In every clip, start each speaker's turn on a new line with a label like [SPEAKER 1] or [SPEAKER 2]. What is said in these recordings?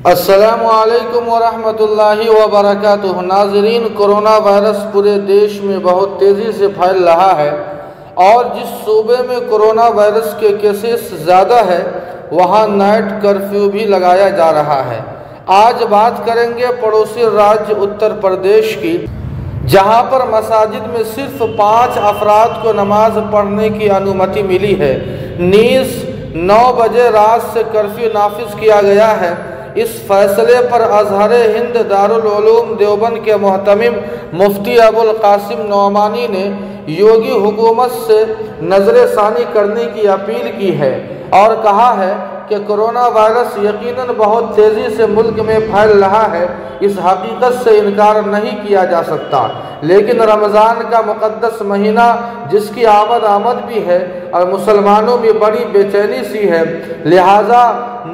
[SPEAKER 1] अस्सलामुअलैकुम वरहमतुल्लाहि वबरकातुहू। नाज़रीन, कोरोना वायरस पूरे देश में बहुत तेज़ी से फैल रहा है और जिस सूबे में कोरोना वायरस के केसेस ज़्यादा है वहाँ नाइट कर्फ्यू भी लगाया जा रहा है। आज बात करेंगे पड़ोसी राज्य उत्तर प्रदेश की, जहाँ पर मसाजिद में सिर्फ 5 अफराद को नमाज पढ़ने की अनुमति मिली है। नीज़ 9 बजे रात से कर्फ्यू नाफिज किया गया है। इस फैसले पर अज़हर हिंद दारुल उलूम देवबंद के मोहतमिम मुफ्ती अबुल कासिम नौमानी ने योगी हुकूमत से नज़रसानी करने की अपील की है और कहा है कि कोरोना वायरस यकीनन बहुत तेज़ी से मुल्क में फैल रहा है। इस हकीकत से इनकार नहीं किया जा सकता, लेकिन रमज़ान का मुक़द्दस महीना जिसकी आमद भी है और मुसलमानों में बड़ी बेचैनी सी है, लिहाजा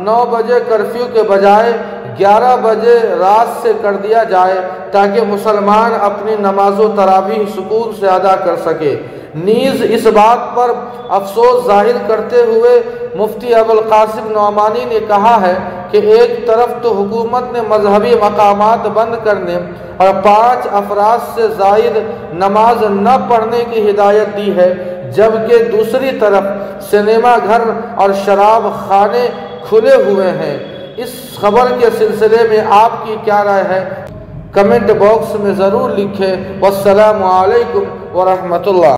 [SPEAKER 1] 9 बजे कर्फ्यू के बजाय 11 बजे रात से कर दिया जाए ताकि मुसलमान अपनी नमाज़ो तरावीह सुकून से अदा कर सके। नीज़ इस बात पर अफसोस जाहिर करते हुए मुफ्ती अबुल कासिम नौमानी ने कहा है कि एक तरफ तो हुकूमत ने मजहबी मकामात बंद करने और 5 अफराद से ज़ायद नमाज न पढ़ने की हिदायत दी है, जबकि दूसरी तरफ सिनेमा घर और शराब खाने खुले हुए हैं। इस खबर के सिलसिले में आपकी क्या राय है? कमेंट बॉक्स में ज़रूर लिखें। वस्सलामु अलैकुम वरहमतुल्लाह।